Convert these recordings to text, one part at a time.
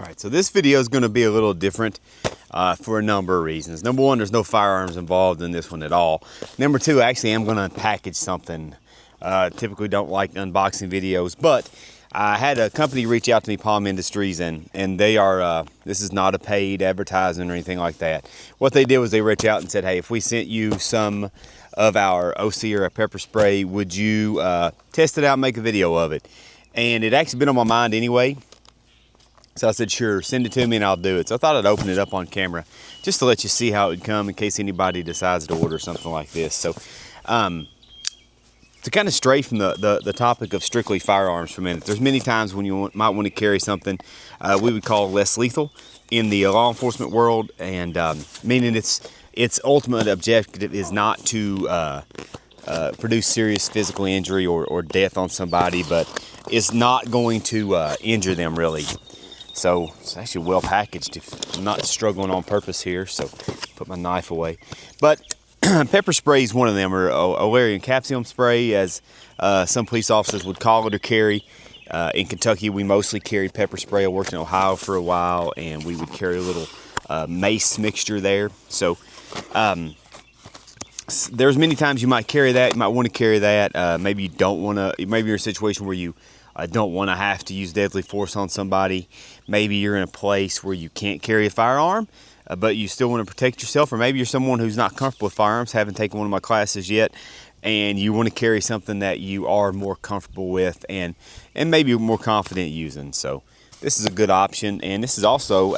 Alright, so this video is going to be a little different for a number of reasons. Number one, there's no firearms involved in this one at all. Number two, actually I'm going to package something. Typically don't like unboxing videos, but I had a company reach out to me, POM Industries, and they are, this is not a paid advertising or anything like that. What they did was they reached out and said, hey, if we sent you some of our OC or a pepper spray, would you test it out and make a video of it? And it actually been on my mind anyway. So I said, sure, send it to me and I'll do it. So I thought I'd open it up on camera just to let you see how it would come in case anybody decides to order something like this. So to kind of stray from the topic of strictly firearms for a minute, there's many times when you might want to carry something we would call less lethal in the law enforcement world, and meaning its ultimate objective is not to produce serious physical injury or death on somebody, but it's not going to injure them really. So it's actually well packaged. If I'm not struggling on purpose here, so put my knife away. But pepper spray is one of them, or Olarian capsicum spray, as some police officers would call it or carry. In Kentucky, we mostly carried pepper spray. I worked in Ohio for a while, and we would carry a little mace mixture there. So there's many times you might carry that. You might want to carry that. Maybe you don't want to. Maybe you're in a situation where you don't want to have to use deadly force on somebody. Maybe you're in a place where you can't carry a firearm, but you still want to protect yourself. Or maybe you're someone who's not comfortable with firearms, haven't taken one of my classes yet, and you want to carry something that you are more comfortable with and maybe more confident using. So this is a good option, and this is also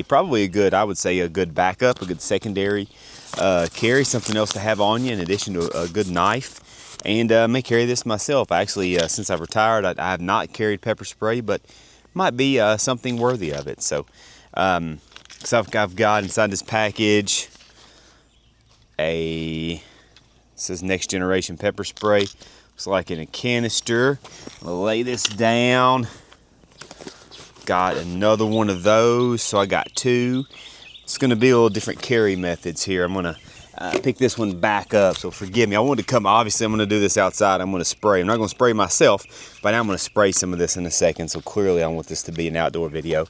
probably a good, I would say, a good backup, a good secondary carry, something else to have on you in addition to a good knife. And I may carry this myself. Actually, since I've retired, I have not carried pepper spray, but might be something worthy of it. So, I've got inside this package it says next generation pepper spray. Looks like in a canister. I'll lay this down. Got another one of those, so I got two. It's going to be a little different carry methods here. I'm going to pick this one back up, so forgive me. I wanted to come, obviously I'm going to do this outside. I'm going to spray. I'm not going to spray myself, but I'm going to spray some of this in a second, so clearly I want this to be an outdoor video.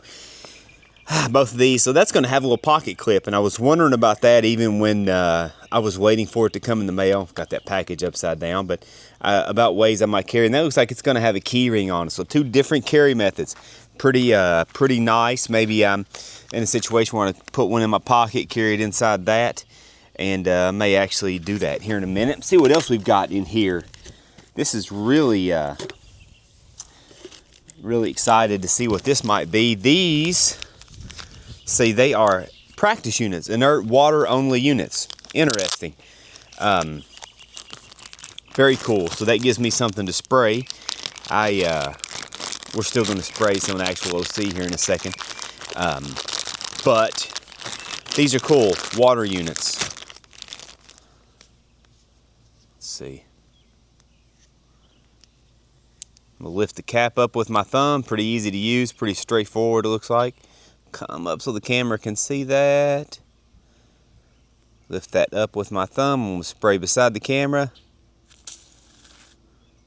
Both of these, so that's going to have a little pocket clip, and I was wondering about that even when I was waiting for it to come in the mail. Got that package upside down, but about ways I might carry, and that looks like it's going to have a key ring on it. So two different carry methods. Pretty nice. Maybe I'm in a situation where I put one in my pocket, carry it inside that, and may actually do that here in a minute. See what else we've got in here. This is really excited to see what this might be. These, see, they are practice units, inert water only units. Interesting. Very cool. So that gives me something to spray. We're still going to spray some of the actual OC here in a second. But these are cool, water units. Let's see. I'm gonna lift the cap up with my thumb. Pretty easy to use, pretty straightforward it looks like. Come up so the camera can see that. Lift that up with my thumb. I'm gonna spray beside the camera.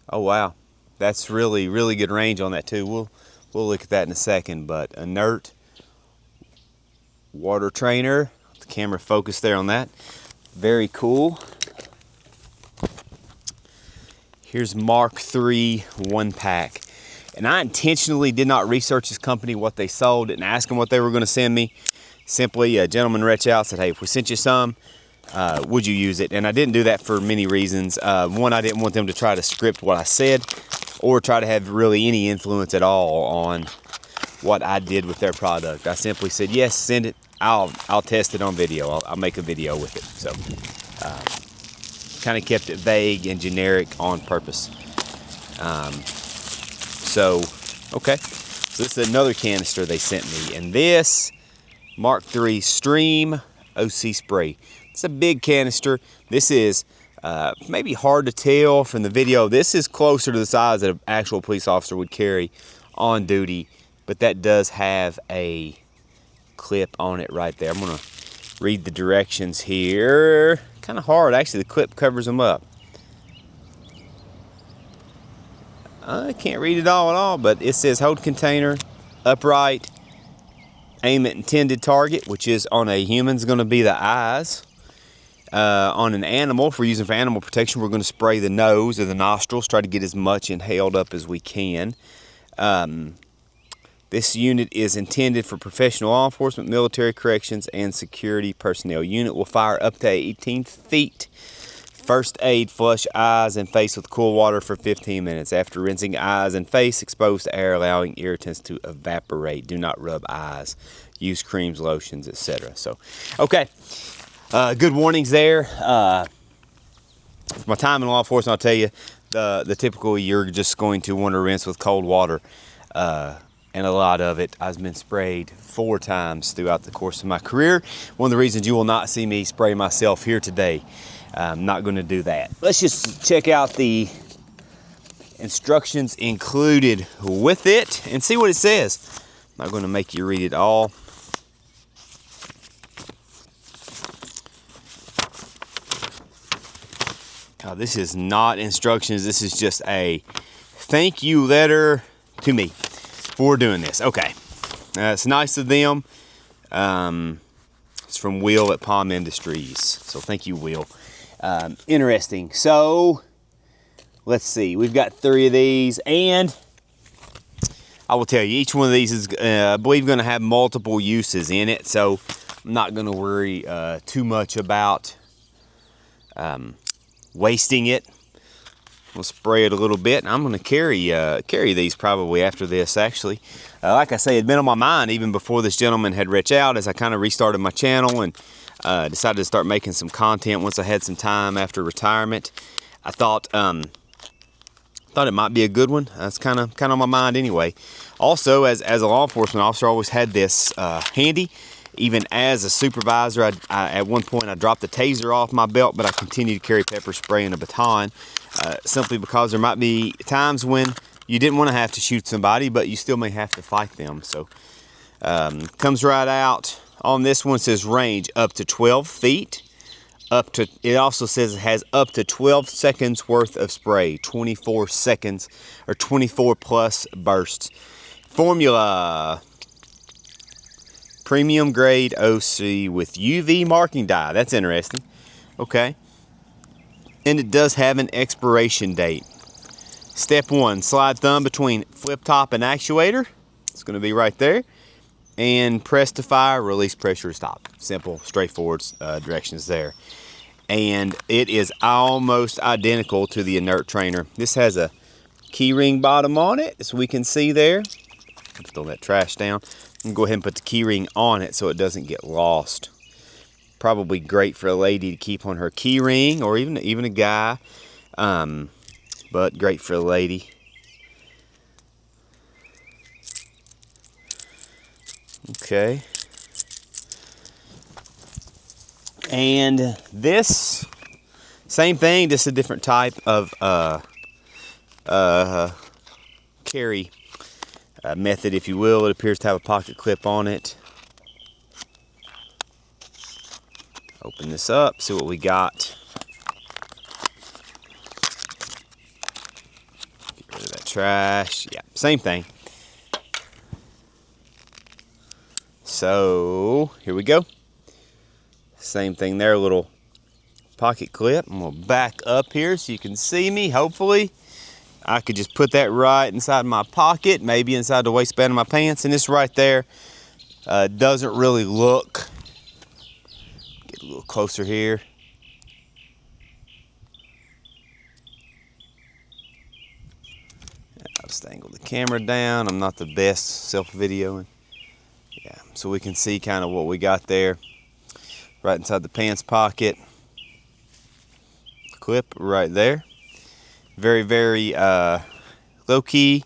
Oh wow. That's really good range on that too. We'll look at that in a second, but inert water trainer. The camera focus there on that. Very cool. Here's Mark III 1-pack. And I intentionally did not research this company, what they sold, didn't ask them what they were going to send me. Simply a gentleman reached out, said, hey, if we sent you some, would you use it? And I didn't do that for many reasons. One, I didn't want them to try to script what I said or try to have really any influence at all on what I did with their product. I simply said, yes, send it. I'll test it on video. I'll make a video with it. So kind of kept it vague and generic on purpose. Okay. So this is another canister they sent me. And this Mark III Stream OC spray. It's a big canister. This is maybe hard to tell from the video. This is closer to the size that an actual police officer would carry on duty, but that does have a clip on it right there. I'm gonna read the directions here. Kind of hard, actually. The clip covers them up. I can't read it all at all, but it says hold container, upright, aim at intended target, which is on a human is going to be the eyes. On an animal, if we're using for animal protection, we're going to spray the nose or the nostrils, try to get as much inhaled up as we can. This unit is intended for professional law enforcement, military corrections, and security personnel. Unit will fire up to 18 feet. First aid, flush eyes and face with cool water for 15 minutes. After rinsing eyes and face, expose to air, allowing irritants to evaporate. Do not rub eyes. Use creams, lotions, etc. So, okay. Good warnings there. For my time in law enforcement, I'll tell you, the typical, you're just going to want to rinse with cold water. And a lot of it, I've been sprayed 4 times throughout the course of my career. One of the reasons you will not see me spray myself here today. I'm not going to do that. Let's just check out the instructions included with it and see what it says. I'm not going to make you read it all. This is not instructions. This is just a thank you letter to me for doing this. Okay. It's nice of them. It's from Will at POM Industries. So thank you, Will. Interesting. So let's see. We've got 3 of these. And I will tell you, each one of these is, I believe, going to have multiple uses in it. So I'm not going to worry too much about wasting it. We'll spray it a little bit. I'm going to carry these probably after this, actually. Like I say, it had been on my mind even before this gentleman had reached out, as I kind of restarted my channel and decided to start making some content once I had some time after retirement. I thought it might be a good one. That's kind of on my mind anyway. Also, as a law enforcement officer, I always had this handy. Even as a supervisor, at one point I dropped the taser off my belt, but I continued to carry pepper spray and a baton, simply because there might be times when you didn't want to have to shoot somebody, but you still may have to fight them. So, comes right out. On this one, it says range up to 12 feet. It also says it has up to 12 seconds worth of spray, 24 seconds, or 24 plus bursts. Formula: premium grade OC with UV marking dye. That's interesting. Okay. And it does have an expiration date. Step 1, slide thumb between flip top and actuator. It's going to be right there. And press to fire, release pressure, stop. Simple, straightforward directions there. And it is almost identical to the inert trainer. This has a key ring bottom on it, as we can see there. Throw that trash down. And go ahead and put the key ring on it so it doesn't get lost. Probably great for a lady to keep on her key ring, or even a guy, but great for a lady. Okay. And this, same thing, just a different type of carry method, if you will. It appears to have a pocket clip on it. Open this up, see what we got. Get rid of that trash. Yeah, same thing. So, here we go. Same thing there, a little pocket clip. I'm going to back up here so you can see me, hopefully. I could just put that right inside my pocket, maybe inside the waistband of my pants, and this right there doesn't really look. Get a little closer here. I'll just angle the camera down. I'm not the best self-videoing. Yeah, so we can see kind of what we got there. Right inside the pants pocket. Clip right there. Very, very low-key.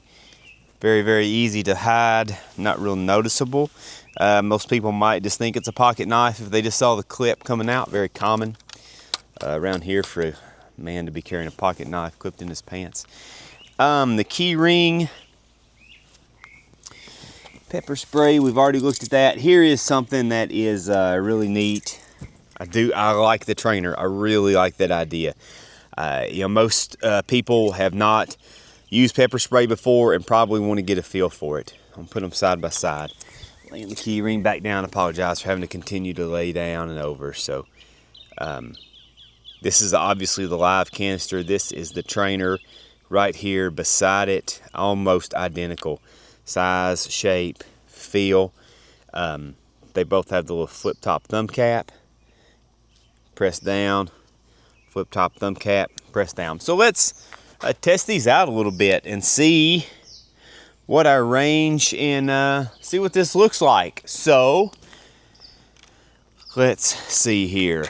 Very, very easy to hide. Not real noticeable. Most people might just think it's a pocket knife if they just saw the clip coming out. Very common around here for a man to be carrying a pocket knife clipped in his pants. The key ring. Pepper spray, we've already looked at that. Here is something that is really neat. I like the trainer. I really like that idea. Most people have not used pepper spray before and probably want to get a feel for it. I'm gonna put them side by side. laying the key ring back down. Apologize for having to continue to lay down and over. So this is obviously the live canister. This is the trainer right here beside it. Almost identical size, shape, feel. They both have the little flip top thumb cap. Press down, flip top thumb cap, press down. So let's test these out a little bit and see what our range and see what this looks like. So let's see here.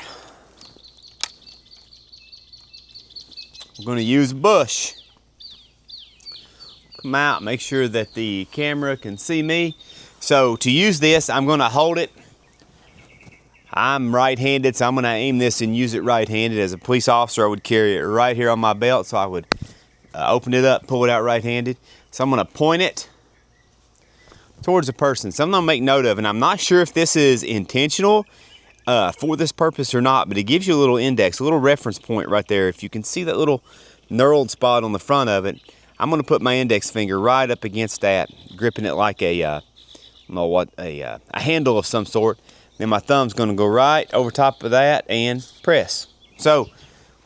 I'm going to use bush. Come out, make sure that the camera can see me. So to use this, I'm going to hold it. I'm right-handed, so I'm going to aim this and use it right-handed. As a police officer, I would carry it right here on my belt, so I would open it up, pull it out right-handed. So I'm going to point it towards a person. Something I'll make note of, and I'm not sure if this is intentional for this purpose or not, but it gives you a little index, a little reference point right there. If you can see that little knurled spot on the front of it, I'm going to put my index finger right up against that, gripping it like a handle of some sort. Then my thumb's going to go right over top of that and press. So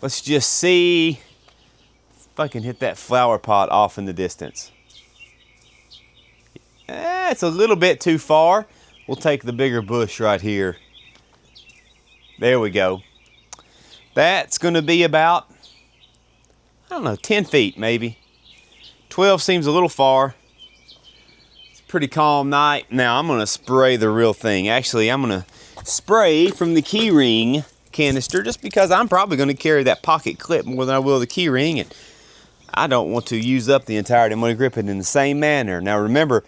let's just see if I can hit that flower pot off in the distance. It's a little bit too far. We'll take the bigger bush right here. There we go. That's going to be about, I don't know, 10 feet maybe. 12 seems a little far. Pretty calm night. Now I'm going to spray the real thing. Actually, I'm going to spray from the key ring canister just because I'm probably going to carry that pocket clip more than I will the key ring, and I don't want to use up the entirety. I'm going to grip it in the same manner. Now remember,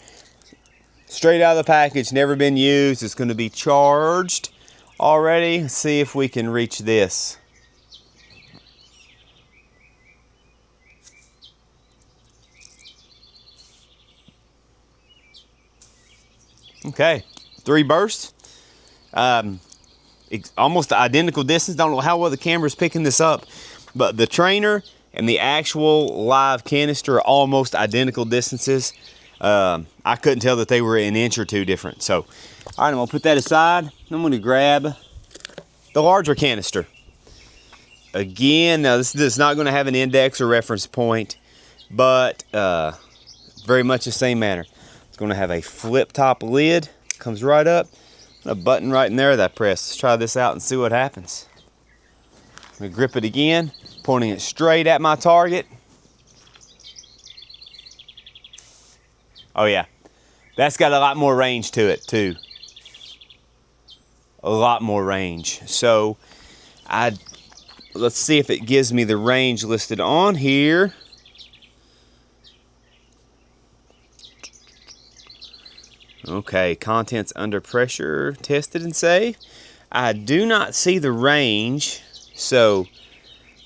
straight out of the package, never been used. It's going to be charged already. Let's see if we can reach this. Okay, 3 bursts. Almost identical distance. Don't know how well the camera's picking this up, but the trainer and the actual live canister are almost identical distances. I couldn't tell that they were an inch or two different. So, all right, I'm gonna put that aside. I'm gonna grab the larger canister. Again, now this is not gonna have an index or reference point, but very much the same manner. Going to have a flip top lid, comes right up, a button right in there that I press. Let's try this out and see what happens. I'm going to grip it again, pointing it straight at my target. Oh yeah, that's got a lot more range to it too. A lot more range. So let's see if it gives me the range listed on here. Okay, contents under pressure, tested and safe. I do not see the range, so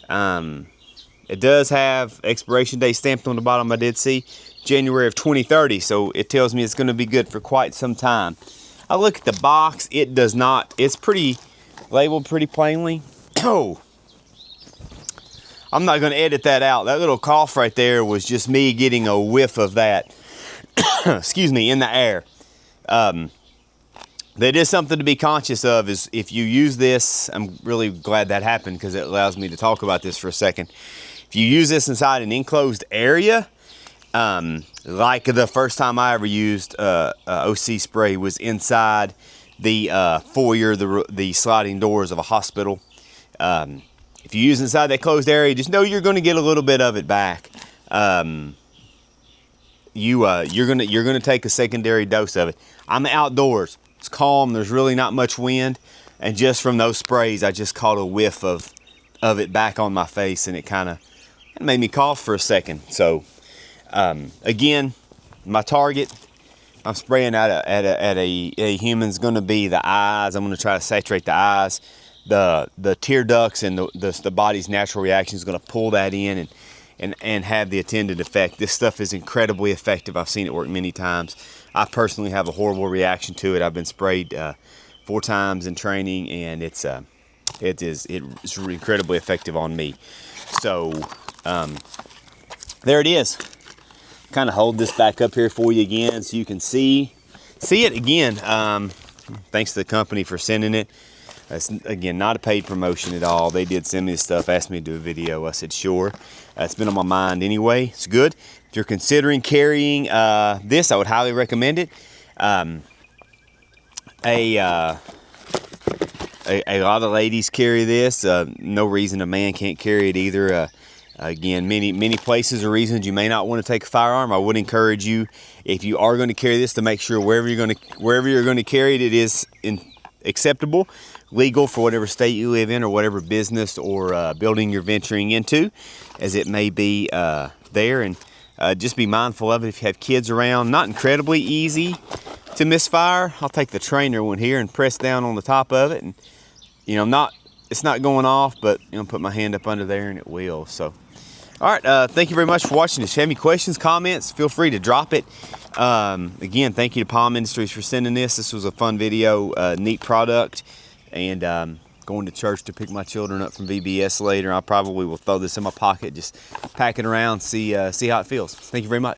it does have expiration date stamped on the bottom. I did see January of 2030, so it tells me it's going to be good for quite some time. I look at the box, it does not. It's pretty labeled pretty plainly. Oh, I'm not going to edit that out. That little cough right there was just me getting a whiff of that, excuse me, in the air. That is something to be conscious of, is if you use this, I'm really glad that happened because it allows me to talk about this for a second. If you use this inside an enclosed area, like the first time I ever used OC spray was inside the foyer, the sliding doors of a hospital. If you use inside that closed area, just know you're going to get a little bit of it back. You're gonna take a secondary dose of it. I'm outdoors. It's calm. There's really not much wind, and just from those sprays, I just caught a whiff of it back on my face, and it made me cough for a second. So, again, my target, I'm spraying at a human's going to be the eyes. I'm going to try to saturate the eyes, the tear ducts, and the body's natural reaction is going to pull that in and have the intended effect. This stuff is incredibly effective. I've seen it work many times. I personally have a horrible reaction to it. I've been sprayed 4 times in training, and it's incredibly effective on me. So there it is. Kind of hold this back up here for you again so you can see see it again. Thanks to the company for sending it. It's, again, not a paid promotion at all. They did send me this stuff, asked me to do a video. I said, sure. It's been on my mind anyway. It's good. If you're considering carrying this, I would highly recommend it. A lot of ladies carry this. No reason a man can't carry it either. Again, many places or reasons you may not want to take a firearm. I would encourage you, if you are going to carry this, to make sure wherever you're going to carry it, it is acceptable, legal for whatever state you live in or whatever business or building you're venturing into, as it may be there. And just be mindful of it if you have kids around. Not incredibly easy to misfire. I'll take the trainer one here and press down on the top of it, and it's not going off, but put my hand up under there and it will. So all right, thank you very much for watching. If you have any questions, comments, feel free to drop it. Again, thank you to POM Industries for sending this. This was a fun video, neat product, and going to church to pick my children up from VBS later. I probably will throw this in my pocket, just pack it around, see how it feels. Thank you very much.